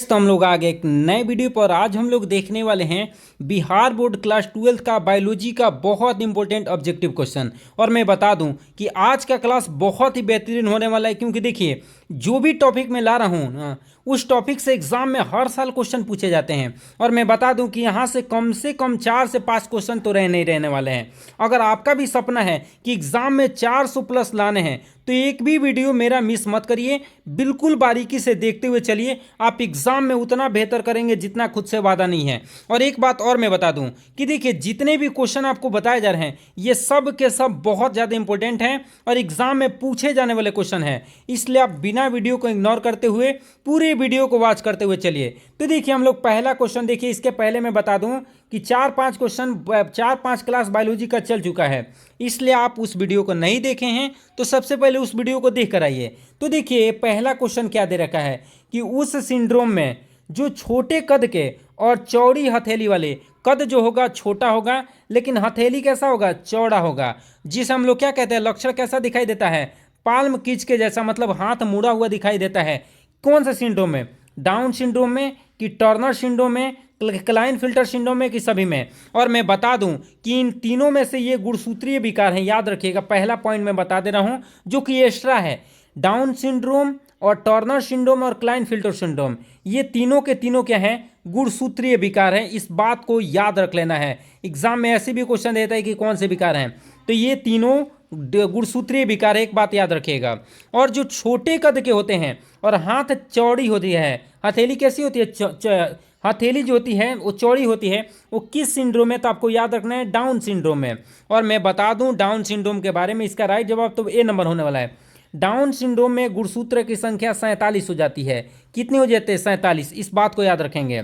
तो हम लोग आ गए एक नए वीडियो पर। आज हम लोग देखने वाले हैं बिहार बोर्ड क्लास 12 का बायोलॉजी का बहुत इंपॉर्टेंट ऑब्जेक्टिव क्वेश्चन। और मैं बता दूं कि आज का क्लास बहुत ही बेहतरीन होने वाला है, क्योंकि देखिए जो भी टॉपिक मैं ला रहा हूं उस टॉपिक से एग्जाम में हर साल क्वेश्चन पूछे जाते हैं। और मैं बता दूं कि यहां से कम 4 से 5 क्वेश्चन तो नहीं रहने वाले हैं। अगर आपका भी सपना है कि एग्जाम में 400 प्लस लाने हैं तो एक भी वीडियो मेरा मिस मत करिए, बिल्कुल बारीकी से देखते हुए चलिए। आप एग्जाम में उतना बेहतर करेंगे जितना खुद से वादा नहीं है। और एक बात और मैं बता दूं कि देखिए जितने भी क्वेश्चन आपको बताए जा रहे हैं ये सब के सब बहुत ज़्यादा इंपॉर्टेंट हैं और एग्जाम में पूछे जाने वाले क्वेश्चन हैं। इसलिए आप बिना वीडियो को इग्नोर करते हुए पूरे वीडियो को वॉच करते हुए चलिए। तो देखिए हम लोग पहला क्वेश्चन देखिए। इसके पहले मैं बता दूं कि 4-5 क्वेश्चन 4-5 क्लास बायोलॉजी का चल चुका है, इसलिए आप उस वीडियो को नहीं देखे हैं तो सबसे पहले उस वीडियो को देख कर आइए। तो देखिए पहला क्वेश्चन क्या दे रखा है कि उस सिंड्रोम में जो छोटे कद के और चौड़ी हथेली वाले, कद जो होगा छोटा होगा लेकिन हथेली कैसा होगा, चौड़ा होगा, जिसे हम लोग क्या कहते हैं, लक्षण कैसा दिखाई देता है, पाल्म कीच के जैसा, मतलब हाथ मुड़ा हुआ दिखाई देता है। कौन सा सिंड्रोम में, डाउन सिंड्रोम में कि टर्नर सिंड्रोम में, क्लाइनफिल्टर सिंड्रोम में कि सभी में। और मैं बता दूं कि इन तीनों में से ये गुणसूत्रीय विकार हैं, याद रखिएगा। पहला पॉइंट मैं बता दे रहा हूं जो कि एक्स्ट्रा है। डाउन सिंड्रोम और टर्नर सिंड्रोम और क्लाइनफिल्टर सिंड्रोम, ये तीनों के तीनों क्या हैं, गुणसूत्रीय विकार हैं। इस बात को याद रख लेना है। एग्जाम में ऐसे भी क्वेश्चन देता है कि कौन से विकार हैं, तो ये तीनों गुणसूत्रीय विकार है, एक बात याद रखिएगा। और जो छोटे कद के होते हैं और हाथ चौड़ी होती है, हथेली कैसी होती है, हथेली जो होती है वो चौड़ी होती है, वो किस सिंड्रोम में, तो आपको याद रखना है डाउन सिंड्रोम में। और मैं बता दूं डाउन सिंड्रोम के बारे में, इसका राइट जवाब तो ए नंबर होने वाला है। डाउन सिंड्रोम में गुणसूत्र की संख्या 47 हो जाती है। कितनी हो जाती है, 47। इस बात को याद रखेंगे।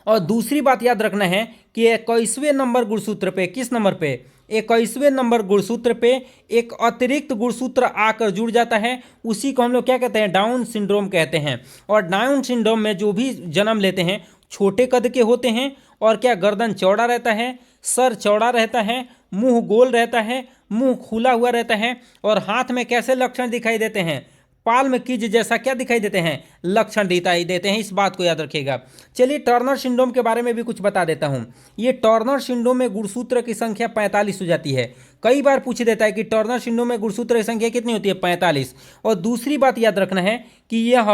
और दूसरी बात याद रखना है कि 21वें नंबर गुणसूत्र पे, किस नंबर पे, 21वें नंबर गुणसूत्र पे एक अतिरिक्त गुणसूत्र आकर जुड़ जाता है, उसी को हम लोग क्या कहते हैं, डाउन सिंड्रोम कहते हैं। और डाउन सिंड्रोम में जो भी जन्म लेते हैं छोटे कद के होते हैं और क्या, गर्दन चौड़ा रहता है, सर चौड़ा रहता है, मुंह गोल रहता है, मुंह खुला हुआ रहता है, और हाथ में कैसे लक्षण दिखाई देते हैं, पाल्म कीज जैसा क्या दिखाई देते हैं, लक्षण दिखाई देते हैं। इस बात को याद रखिएगा। चलिए टर्नर सिंड्रोम के बारे में भी कुछ बता देता हूं। ये टर्नर सिंड्रोम में गुणसूत्र की संख्या 45 हो जाती है। कई बार पूछ देता है कि टर्नर सिंड्रोम में गुणसूत्र की संख्या कितनी होती है, 45। और दूसरी बात याद रखना है कि यह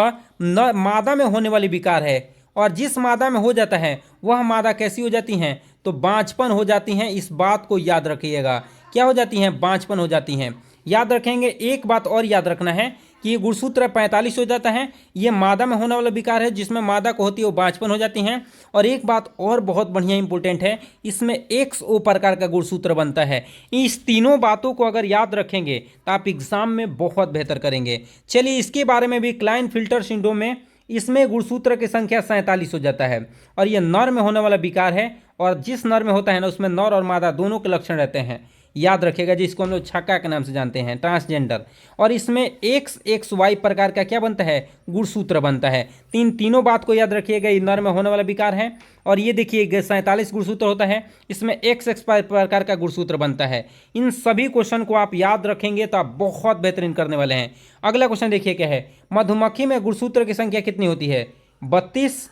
मादा में होने वाली विकार है, और जिस मादा में हो जाता है वह मादा कैसी हो जाती हैं, तो बांझपन हो जाती हैं। इस बात को याद रखिएगा, क्या हो जाती हैं, बांझपन हो जाती हैं। याद रखेंगे। एक बात और याद रखना है कि ये गुणसूत्र 45 हो जाता है, ये मादा में होने वाला विकार है, जिसमें मादा को होती है वो बांझपन हो जाती हैं। और एक बात और बहुत बढ़िया इंपॉर्टेंट है, इसमें XO प्रकार का गुणसूत्र बनता है। इस तीनों बातों को अगर याद रखेंगे तो आप एग्जाम में बहुत बेहतर करेंगे। चलिए इसके बारे में भी, क्लाइनफिल्टर सिंड्रोम में इसमें गुणसूत्र की संख्या 47 हो जाता है, और यह नर में होने वाला विकार है। और जिस नर में होता है ना, उसमें नर और मादा दोनों के लक्षण रहते हैं, याद रखिएगा, जिसको हम लोग छक्का के नाम से जानते हैं, ट्रांसजेंडर। और इसमें XY प्रकार का क्या बनता है, गुणसूत्र बनता है। तीनों बात को याद रखिएगा, ये नर में होने वाला विकार है। और ये देखिए 47 गुणसूत्र होता है, इसमें XX प्रकार का गुणसूत्र बनता है। इन सभी क्वेश्चन को आप याद रखेंगे तो आप बहुत बेहतरीन करने वाले हैं। अगला क्वेश्चन देखिए क्या है, मधुमक्खी में गुणसूत्र की संख्या कितनी होती है, 32,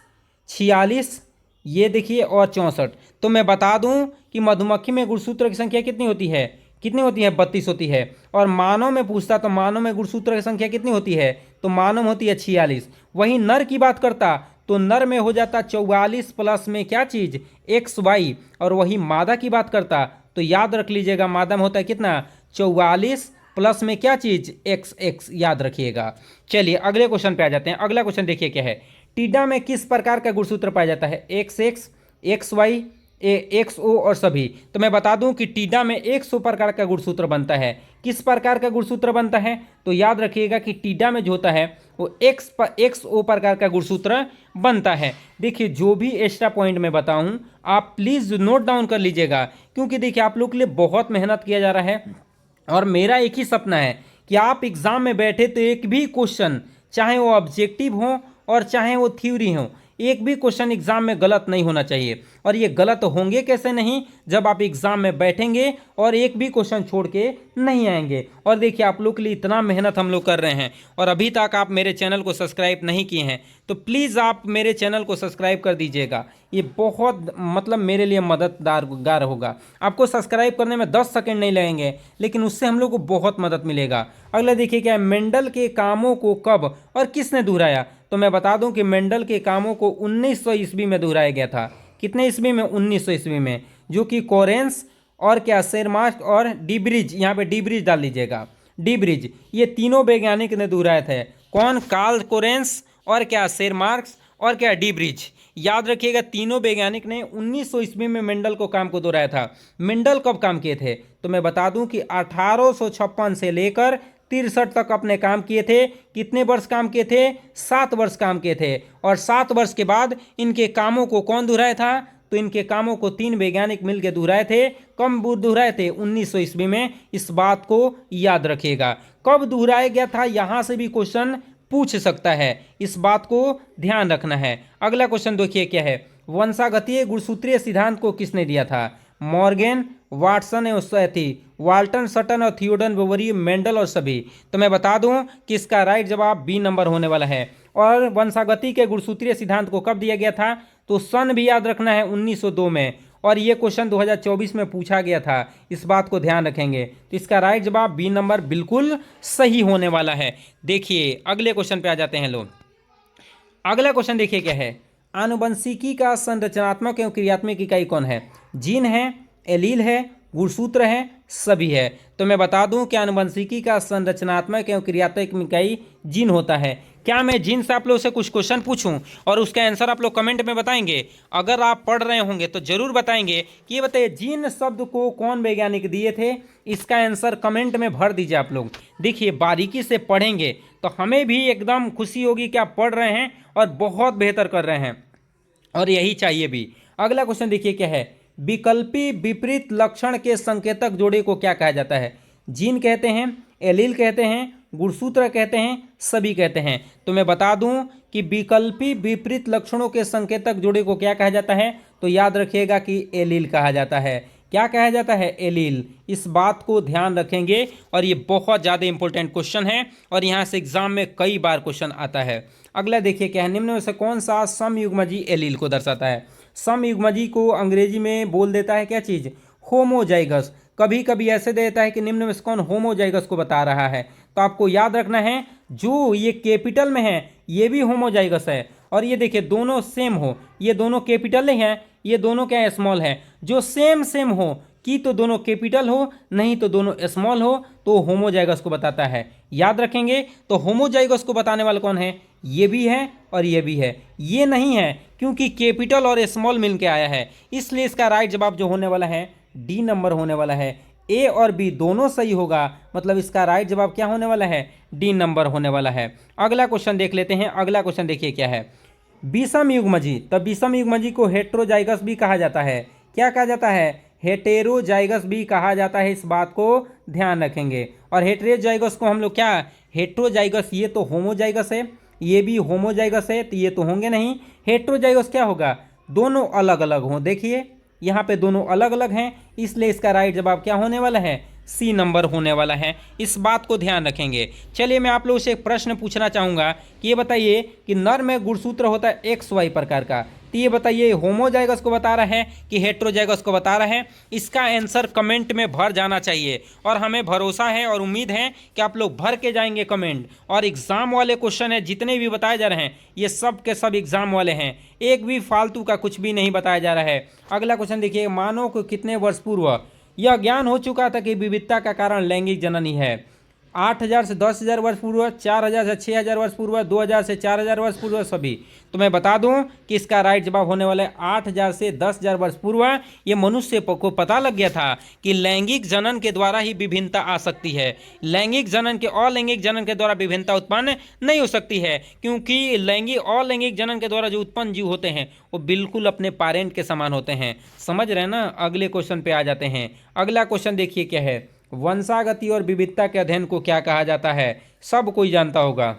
46, ये देखिए, और 64। तो मैं बता दूं कि मधुमक्खी में गुणसूत्र की संख्या कितनी होती है, 32 होती है। और मानव में पूछता तो मानव में गुणसूत्र की संख्या कितनी होती है, तो मानव में होती है 46। वहीं नर की बात करता तो नर में हो जाता 44 प्लस में क्या चीज़, XY। और वही मादा की बात करता तो याद रख लीजिएगा, मादा में होता है कितना, 44 प्लस में क्या चीज़, XX, याद रखिएगा। चलिए अगले क्वेश्चन पे आ जाते हैं। अगला क्वेश्चन देखिए क्या है, टीडा में किस प्रकार का गुणसूत्र पाया जाता है, XX, XY, XO और सभी। तो मैं बता दूं कि टीडा में 100 प्रकार का गुणसूत्र बनता है। किस प्रकार का गुणसूत्र बनता है, तो याद रखिएगा कि टीडा में जो होता है वो XO प्रकार का गुणसूत्र बनता है। देखिए जो भी एक्स्ट्रा पॉइंट मैं बताऊं आप प्लीज़ नोट डाउन कर लीजिएगा, क्योंकि देखिए आप लोग के लिए बहुत मेहनत किया जा रहा है। और मेरा एक ही सपना है कि आप एग्ज़ाम में बैठे तो एक भी क्वेश्चन, चाहे वो ऑब्जेक्टिव हो और चाहे वो थ्योरी हो, एक भी क्वेश्चन एग्जाम में गलत नहीं होना चाहिए। और ये गलत होंगे कैसे नहीं, जब आप एग्जाम में बैठेंगे और एक भी क्वेश्चन छोड़ के नहीं आएंगे। और देखिए आप लोग के लिए इतना मेहनत हम लोग कर रहे हैं और अभी तक आप मेरे चैनल को सब्सक्राइब नहीं किए हैं तो प्लीज़ आप मेरे चैनल को सब्सक्राइब कर दीजिएगा। ये बहुत मतलब मेरे लिए मददगार होगा। आपको सब्सक्राइब करने में 10 सेकंड नहीं लगेंगे, लेकिन उससे हम लोग को बहुत मदद मिलेगा। अगला देखिए क्या है, मेंडल के कामों को कब और किसने दोहराया। तो मैं बता दूं कि मेंडल के कामों को 1900 ईस्वी में दोहराया गया था। कितने ईस्वी में? 1900 ईस्वी में, जो कि कोरेंस और क्या शेरमार्क और डीब्रिज, यहाँ पे डीब्रिज डाल लीजिएगा, डीब्रिज, ये तीनों वैज्ञानिक ने दोहराए थे। कौन? कार्ल कोरेंस और क्या शेरमार्क्स और क्या डीब्रिज। याद रखिएगा तीनों वैज्ञानिक ने 1900 ईस्वी में मेंडल को काम को दोहराया था। मेंडल कब काम किए थे? तो मैं बता दूं कि 1856 से लेकर 63 तक अपने काम किए थे। कितने वर्ष काम किए थे? 7 वर्ष काम किए थे। और 7 वर्ष के बाद इनके कामों को कौन दोहराया था? तो इनके कामों को 3 वैज्ञानिक मिलकर दोहराए थे। कब दोहराए थे? 1900 ईस्वी में। इस बात को याद रखिएगा। कब दोहराया गया था, यहां से भी क्वेश्चन पूछ सकता है, इस बात को ध्यान रखना है। अगला क्वेश्चन देखिए क्या है, वंशागतीय गुणसूत्रीय सिद्धांत को किसने दिया था? मॉर्गन, वाटसन वाल्टन, सटन और थियोडर बोवरी, मेंडल और सभी। तो मैं बता दूं कि इसका राइट जवाब बी नंबर होने वाला है। और वंशागति के गुणसूत्रीय सिद्धांत को कब दिया गया था? तो सन भी याद रखना है, 1902 में। और ये क्वेश्चन 2024 में पूछा गया था, इस बात को ध्यान रखेंगे। तो इसका राइट जवाब बी नंबर बिल्कुल सही होने वाला है। देखिए अगले क्वेश्चन पे आ जाते हैं लोग। अगला क्वेश्चन देखिए क्या है, आनुवंशिकी का संरचनात्मक एवं क्रियात्मक इकाई कौन है? जीन है, एलील है, गुणसूत्र है, सभी है। तो मैं बता दूं कि आनुवंशिकी का संरचनात्मक एवं क्रियात्मक इकाई जीन होता है। क्या मैं जीन से आप लोग से कुछ क्वेश्चन पूछूं और उसका आंसर आप लोग कमेंट में बताएंगे? अगर आप पढ़ रहे होंगे तो जरूर बताएंगे कि ये बताइए जीन शब्द को कौन वैज्ञानिक दिए थे। इसका आंसर कमेंट में भर दीजिए आप लोग। देखिए बारीकी से पढ़ेंगे तो हमें भी एकदम खुशी होगी कि आप पढ़ रहे हैं और बहुत बेहतर कर रहे हैं, और यही चाहिए भी। अगला क्वेश्चन देखिए क्या है, विकल्पी विपरीत लक्षण के संकेतक जोड़े को क्या कहा जाता है? जीन कहते हैं, एलील कहते हैं, गुणसूत्र कहते हैं, सभी कहते हैं। तो मैं बता दूं कि विकल्पी विपरीत लक्षणों के संकेतक जोड़े को क्या कहा जाता है? तो याद रखिएगा कि एलील कहा जाता है। क्या कहा जाता है? एलील। इस बात को ध्यान रखेंगे और ये बहुत ज़्यादा इंपॉर्टेंट क्वेश्चन है और यहाँ से एग्जाम में कई बार क्वेश्चन आता है। अगला देखिए क्या है, निम्न में से कौन सा समयुग्मजी एलील को दर्शाता है? समयुग्मजी को अंग्रेजी में बोल देता है क्या चीज़? होमोजाइगस। कभी कभी ऐसे देता है कि निम्न में से कौन होमोजाइगस को बता रहा है। तो आपको याद रखना है जो ये कैपिटल में है ये भी होमोजाइगस है, और ये देखिए दोनों सेम हो, ये दोनों कैपिटल ही हैं, ये दोनों क्या स्मॉल है। जो सेम सेम हो कि तो दोनों कैपिटल हो, नहीं तो दोनों स्मॉल हो, तो होमोजाइगस को बताता है। याद रखेंगे। तो होमोजाइगस को बताने वाला कौन है? ये भी है और ये भी है। ये नहीं है क्योंकि कैपिटल और स्मॉल मिल के आया है, इसलिए इसका राइट जवाब जो होने वाला है डी नंबर होने वाला है। ए और बी दोनों सही होगा, मतलब इसका राइट जवाब क्या होने वाला है? डी नंबर होने वाला है। अगला क्वेश्चन देख लेते हैं। अगला क्वेश्चन देखिए क्या है, विषम युग्मजी। तब विषम युग्मजी को हेटेरोजाइगस भी कहा जाता है। क्या कहा जाता है? हेटेरोजाइगस भी कहा जाता है, इस बात को ध्यान रखेंगे। और हेटेरोजाइगस को हम लोग क्या, हेटेरोजाइगस, ये तो होमोजाइगस है, ये भी होमोजाइगस है, तो ये तो होंगे नहीं। हेटेरोजाइगस क्या होगा? दोनों अलग अलग हों। देखिए यहाँ पे दोनों अलग अलग हैं, इसलिए इसका राइट जवाब क्या होने वाला है? सी नंबर होने वाला है। इस बात को ध्यान रखेंगे। चलिए मैं आप लोगों से एक प्रश्न पूछना चाहूँगा कि ये बताइए कि नर में गुणसूत्र होता है एक्स वाई प्रकार का, तो ये बताइए होमोजाइगस को बता रहा है कि हेटेरोजाइगस को बता रहा है? इसका आंसर कमेंट में भर जाना चाहिए और हमें भरोसा है और उम्मीद है कि आप लोग भर के जाएंगे कमेंट। और एग्ज़ाम वाले क्वेश्चन है जितने भी बताए जा रहे हैं ये सब के सब एग्ज़ाम वाले हैं, एक भी फालतू का कुछ भी नहीं बताया जा रहा है। अगला क्वेश्चन देखिए, मानव को कितने वर्ष पूर्व यह ज्ञान हो चुका था कि विविधता का कारण लैंगिक जनन ही है? 8000 से 10,000 वर्ष पूर्व, 4000 से 6000 वर्ष पूर्व, 2000 से 4000 वर्ष पूर्व, सभी। तो मैं बता दूं कि इसका राइट जवाब होने वाला है 8000 से 10,000 वर्ष पूर्व। ये मनुष्य को पता लग गया था कि लैंगिक जनन के द्वारा ही विभिन्नता आ सकती है। लैंगिक जनन के अलैंगिक जनन के द्वारा विभिन्नता उत्पन्न नहीं हो सकती है, क्योंकि अलैंगिक जनन के द्वारा जो उत्पन्न जीव होते हैं वो बिल्कुल अपने पेरेंट के समान होते हैं। समझ रहे हैं ना? अगले क्वेश्चन पे आ जाते हैं। अगला क्वेश्चन देखिए क्या है, वंशागति और विविधता के अध्ययन को क्या कहा जाता है? सब कोई जानता होगा।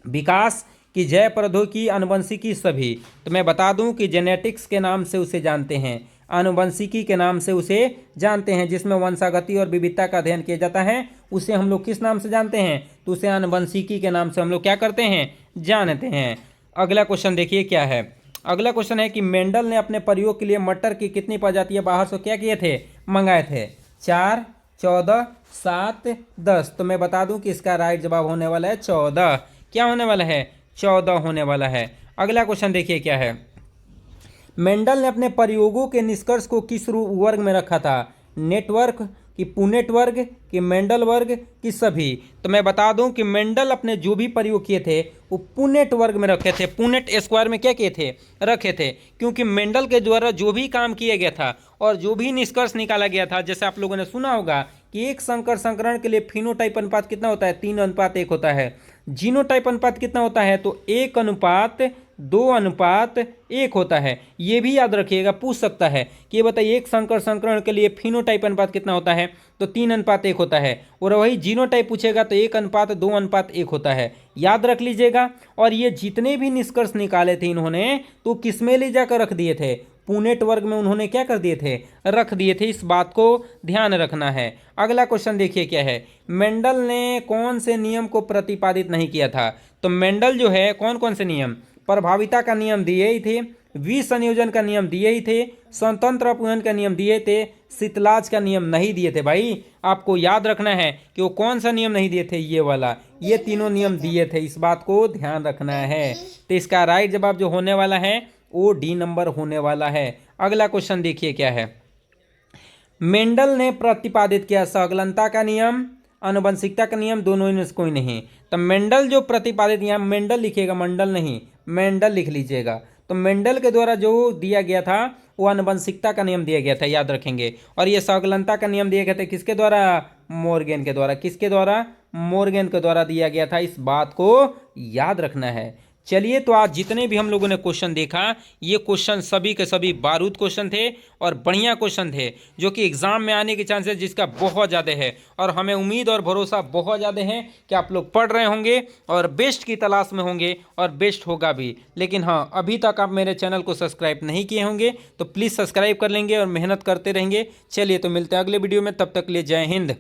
विकास, कि जैव प्रौद्योगिकी, आनुवंशिकी सभी। तो मैं बता दूं कि जेनेटिक्स के नाम से उसे जानते हैं, आनुवंशिकी के नाम से उसे जानते हैं, जिसमें वंशागति और विविधता का अध्ययन किया जाता है, उसे हम लोग किस नाम से जानते हैं? तो उसे आनुवंशिकी के नाम से हम लोग क्या करते हैं? जानते हैं। अगला क्वेश्चन देखिए क्या है। अगला क्वेश्चन है कि मेंडल ने अपने प्रयोग के लिए मटर की कितनी प्रजातियां बाहर से क्या किए थे? मंगाए थे। 4, 14, 7, 10। तो मैं बता दूं कि इसका राइट जवाब होने वाला है 14। क्या होने वाला है? 14 होने वाला है। अगला क्वेश्चन देखिए क्या है। मेंडल ने अपने प्रयोगों के निष्कर्ष को किस वर्ग में रखा था? नेटवर्क कि पुनेट वर्ग कि मेंडल वर्ग कि सभी? तो मैं बता दूं कि मेंडल अपने जो भी प्रयोग किए थे वो पुनेट वर्ग में रखे थे, पुनेट स्क्वायर में क्या किए थे? रखे थे। क्योंकि मेंडल के द्वारा जो भी काम किया गया था और जो भी निष्कर्ष निकाला गया था, जैसे आप लोगों ने सुना होगा कि एक संकर संकरण के लिए फिनोटाइप अनुपात कितना होता है? 3:1 होता है। जीनोटाइप अनुपात कितना होता है? तो 1:2:1 होता है। ये भी याद रखिएगा, पूछ सकता है कि ये बताइए एक संकर संकरण के लिए फिनोटाइप अनुपात कितना होता है? तो 3:1 होता है। और वही जीनोटाइप पूछेगा तो 1:2:1 होता है। याद रख लीजिएगा। और ये जितने भी निष्कर्ष निकाले थे इन्होंने, तो किस में ले जाकर रख दिए थे? पुनेट वर्ग में उन्होंने क्या कर दिए थे? रख दिए थे। इस बात को ध्यान रखना है। अगला क्वेश्चन देखिए क्या है। मेंडल ने कौन से नियम को प्रतिपादित नहीं किया था? तो मेंडल जो है कौन कौन से नियम? प्रभाविता का नियम दिए ही थे, विसंयोजन का नियम दिए ही थे, स्वतंत्र अपघटन का नियम दिए थे, शीतलाज का नियम नहीं दिए थे। भाई आपको याद रखना है कि वो कौन सा नियम नहीं दिए थे? ये वाला। ये तीनों नियम दिए थे, इस बात को ध्यान रखना है। तो इसका राइट जवाब जो होने वाला है वो डी नंबर होने वाला है। अगला क्वेश्चन देखिए क्या है। मेंडल ने प्रतिपादित किया सहगलनता का नियम, आनुवंशिकता का नियम, दोनों में से कोई नहीं। तो मेंडल जो प्रतिपादित, यहाँ मेंडल लिखिएगा, मंडल नहीं, मेंडल लिख लीजिएगा। तो मेंडल के द्वारा जो दिया गया था वो आनुवंशिकता का नियम दिया गया था, याद रखेंगे। और ये सहगलनता का नियम दिया गया था किसके द्वारा? मोर्गेन के द्वारा। किसके द्वारा? मोर्गेन के द्वारा दिया गया था। इस बात को याद रखना है। चलिए, तो आज जितने भी हम लोगों ने क्वेश्चन देखा, ये क्वेश्चन सभी के सभी बारूद क्वेश्चन थे और बढ़िया क्वेश्चन थे, जो कि एग्जाम में आने के चांसेस जिसका बहुत ज़्यादा है। और हमें उम्मीद और भरोसा बहुत ज़्यादा है कि आप लोग पढ़ रहे होंगे और बेस्ट की तलाश में होंगे और बेस्ट होगा भी। लेकिन हाँ, अभी तक आप मेरे चैनल को सब्सक्राइब नहीं किए होंगे तो प्लीज़ सब्सक्राइब कर लेंगे और मेहनत करते रहेंगे। चलिए, तो मिलते हैं अगले वीडियो में। तब तक के लिए जय हिंद।